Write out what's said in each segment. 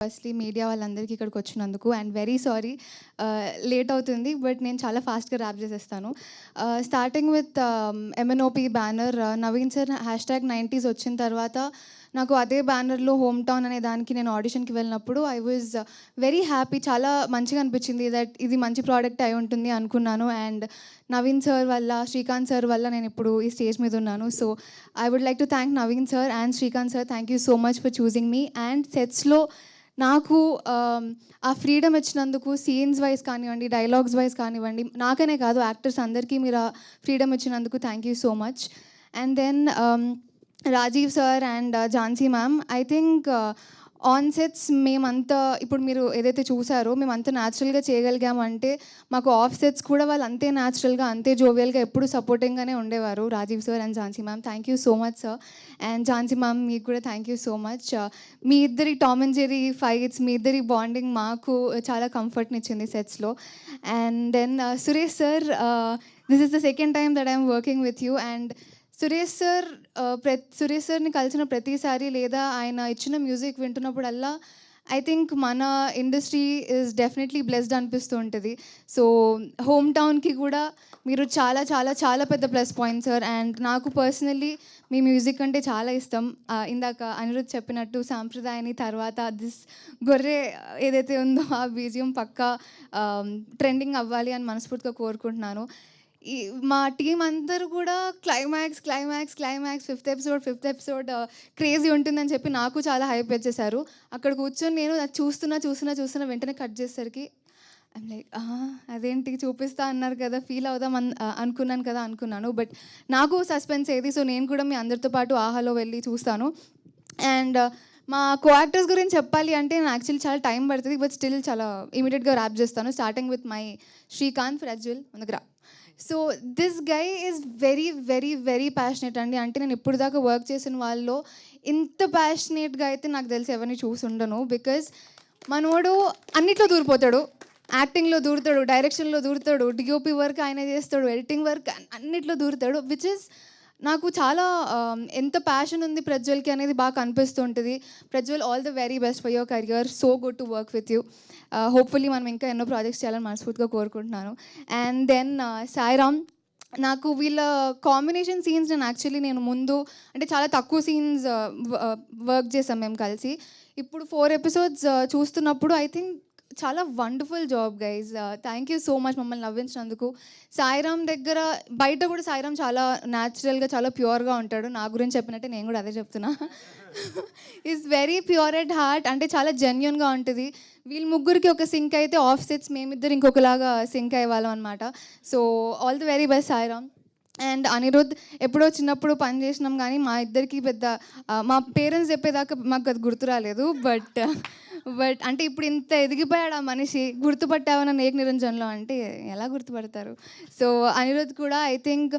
Firstly media వాళ్ళందరికీ ఇక్కడికి వచ్చినందుకు అండ్ వెరీ సారీ లేట్ అవుతుంది, బట్ నేను చాలా ఫాస్ట్గా ర్యాప్ చేసేస్తాను. Starting with MNOP banner, Naveen sir #90s వచ్చిన తర్వాత నాకు అదే బ్యానర్లో హోమ్ టౌన్ అనే దానికి నేను ఆడిషన్కి వెళ్ళినప్పుడు ఐ వాజ్ వెరీ హ్యాపీ. చాలా మంచిగా అనిపించింది దట్ ఇది మంచి ప్రోడక్ట్ అయి ఉంటుంది అనుకున్నాను. అండ్ నవీన్ సార్ వల్ల, శ్రీకాంత్ సార్ వల్ల నేను ఇప్పుడు ఈ స్టేజ్ మీద ఉన్నాను. So I would like to thank Naveen sir and Srikanth sir. Thank you so much for choosing me. And సెట్స్లో నాకు ఆ ఫ్రీడమ్ ఇచ్చినందుకు సీన్స్ వైజ్ కానివ్వండి, డైలాగ్స్ వైజ్ కానివ్వండి, నాకనే కాదు యాక్టర్స్ అందరికీ మీరు ఆ ఫ్రీడమ్ ఇచ్చినందుకు thank you so much. And then Rajeev sir and Jhansi ma'am, I think on sets మేమంతా ఇప్పుడు మీరు ఏదైతే చూసారో మేమంతా న్యాచురల్గా చేయగలిగాము అంటే మాకు ఆఫ్ సెట్స్ కూడా వాళ్ళు అంతే న్యాచురల్గా, అంతే జోవియల్గా ఎప్పుడు సపోర్టింగ్గానే ఉండేవారు. Rajeev sir and Jhansi ma'am, thank you so much sir. And Jhansi ma'am మీకు కూడా థ్యాంక్ యూ సో మచ్. మీ ఇద్దరి టామ్ అండ్ జెర్రీ ఫైట్స్, మీ ఇద్దరి బాండింగ్ మాకు చాలా కంఫర్ట్ని ఇచ్చింది సెట్స్లో. And then Suresh sir, this is the second time that I'm working with you. And Suresh సార్ని కలిసిన ప్రతిసారి లేదా ఆయన ఇచ్చిన మ్యూజిక్ వింటున్నప్పుడల్లా ఐ థింక్ మన ఇండస్ట్రీ ఈజ్ డెఫినెట్లీ బ్లెస్డ్ అనిపిస్తూ ఉంటుంది. సో హోమ్ టౌన్కి కూడా మీరు చాలా చాలా చాలా పెద్ద ప్లస్ పాయింట్ సార్. అండ్ నాకు పర్సనల్లీ మీ మ్యూజిక్ అంటే చాలా ఇష్టం. ఇందాక అనిరుద్ చెప్పినట్టు సాంప్రదాయని తర్వాత దిస్ గొర్రె ఏదైతే ఉందో ఆ బీజియం పక్కా ట్రెండింగ్ అవ్వాలి అని మనస్ఫూర్తిగా కోరుకుంటున్నాను. మా టీం అందరూ కూడా క్లైమాక్స్ ఫిఫ్త్ ఎపిసోడ్ క్రేజీ ఉంటుందని చెప్పి నాకు చాలా హైప్ వచ్చేసారు. అక్కడ కూర్చొని నేను చూస్తున్నా వెంటనే కట్ చేసేసరికి ఐమ్ లైక్ అదేంటి చూపిస్తా అన్నారు కదా, ఫీల్ అవుదాం అనుకున్నాను. బట్ నాకు సస్పెన్స్ ఏది, సో నేను కూడా మీ అందరితో పాటు ఆహాలో వెళ్ళి చూస్తాను. అండ్ మా కో యాక్టర్స్ గురించి చెప్పాలి అంటే నాకు యాక్చువల్లీ చాలా టైం పడుతుంది, బట్ స్టిల్ చాలా ఇమీడియట్గా ర్యాప్ చేస్తాను. Starting with my Srikanth Prajwal ముందుకురా. So this guy is very very very passionate అండి. అంటే నేను ఇప్పుడు దాకా వర్క్ చేసిన వాళ్ళలో ఇంత ప్యాషనేట్గా అయితే నాకు తెలిసి ఎవరిని చూసి ఉండను. బికాజ్ మనోడు అన్నిట్లో దూరిపోతాడు, యాక్టింగ్లో దూరుతాడు, డైరెక్షన్లో దూరుతాడు, డిఓపి వర్క్ ఆయన చేస్తాడు, ఎడిటింగ్ వర్క్ అన్నిట్లో దూరుతాడు. విచ్ ఇస్ నాకు చాలా ఎంత ప్యాషన్ ఉంది ప్రజ్వల్కి అనేది బాగా కనిపిస్తూ ఉంటుంది. Prajwal, all the very best for your career. So good to work with you. Hopefully మనం ఇంకా ఎన్నో ప్రాజెక్ట్స్ చేయాలని మనస్ఫూర్తిగా కోరుకుంటున్నాను. అండ్ దెన్ సాయిరామ్, నాకు వీళ్ళ కాంబినేషన్ సీన్స్ నేను ముందు అంటే చాలా తక్కువ సీన్స్ వర్క్ చేసాం మేము కలిసి. ఇప్పుడు 4 ఎపిసోడ్స్ చూస్తున్నప్పుడు ఐ థింక్ చాలా wonderful job guys. Thank you so much మమ్మల్ని నవ్వించినందుకు. సాయిరామ్ దగ్గర బయట కూడా సాయిరామ్ చాలా న్యాచురల్గా చాలా ప్యూర్గా ఉంటాడు. నా గురించి చెప్పినట్టే నేను కూడా అదే చెప్తున్నా. Is very pure at heart, అంటే చాలా జెన్యున్గా ఉంటుంది. వీళ్ళ ముగ్గురికి ఒక సింక్ అయితే ఆఫ్ సెట్స్ మేమిద్దరు ఇంకొకలాగా సింక్ అయ్యేవాళ్ళం అనమాట. So all the very best Sairam. And Anirudh, ఎప్పుడో చిన్నప్పుడు పని చేసినాం కానీ మా ఇద్దరికి పెద్ద మా పేరెంట్స్ చెప్పేదాకా మాకు అది గుర్తు రాలేదు. బట్ అంటే ఇప్పుడు ఇంత ఎదిగిపోయాడు ఆ మనిషి, గుర్తుపట్టావన్న ఏక నిరంజన్లో అంటే ఎలా గుర్తుపడతారు. సో అనిరుద్ కూడా ఐ థింక్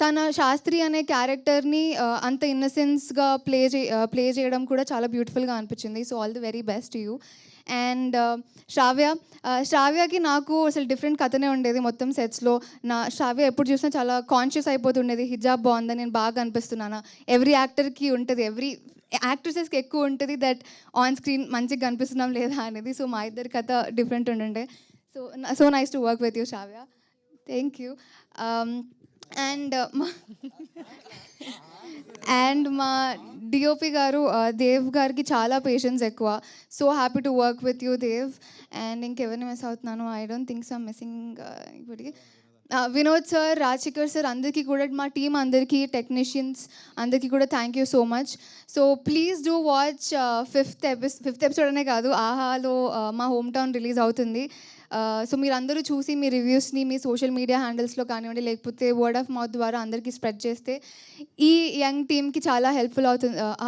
తన శాస్త్రి అనే క్యారెక్టర్ని అంత ఇన్నసెన్స్గా ప్లే చేయడం కూడా చాలా బ్యూటిఫుల్గా అనిపించింది. So all the very best you. And శ్రావ్యకి నాకు అసలు డిఫరెంట్ కథనే ఉండేది మొత్తం సెట్స్లో. శ్రావ్య ఎప్పుడు చూసినా చాలా కాన్షియస్ అయిపోతుండేది, హిజాబ్ బాగుందని నేను బాగా అనిపిస్తున్నాను. ఎవ్రీ యాక్టర్కి ఉంటుంది, ఎవ్రీ యాక్ట్రెసెస్కి ఎక్కువ ఉంటుంది దట్ ఆన్ స్క్రీన్ మంచిగా కనిపిస్తున్నాం లేదా అనేది. సో మా ఇద్దరి కథ డిఫరెంట్ ఉండే. So nice to work with you Shravya. Thank you. And మా డిఓపి గారు దేవ్ గారికి చాలా పేషెన్స్ ఎక్కువ. So happy to work with you Dev. And ఇంకెవరిని మిస్ అవుతున్నాను, I don't think so missing ఇప్పటికి. వినోద్ సార్, రాజశేఖర్ సార్, అందరికీ కూడా, మా టీం అందరికీ, టెక్నీషియన్స్ అందరికీ కూడా thank you so much. So please do watch fifth episode అనే కాదు, ఆహాలో మా హోమ్ టౌన్ రిలీజ్ అవుతుంది. సో మీరందరూ చూసి మీ రివ్యూస్ని మీ సోషల్ మీడియా హ్యాండిల్స్లో కానివ్వండి, లేకపోతే వర్డ్ ఆఫ్ మౌత్ ద్వారా అందరికీ స్ప్రెడ్ చేస్తే ఈ యంగ్ టీమ్కి చాలా హెల్ప్ఫుల్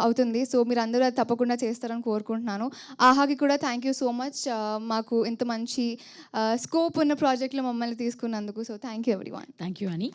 అవుతుంది. సో మీరందరూ అది తప్పకుండా చేస్తారని కోరుకుంటున్నాను. ఆహాకి కూడా థ్యాంక్ యూ సో మచ్, మాకు ఇంత మంచి స్కోప్ ఉన్న ప్రాజెక్ట్లో మమ్మల్ని తీసుకున్నందుకు. So thank you everyone. Thank you అని.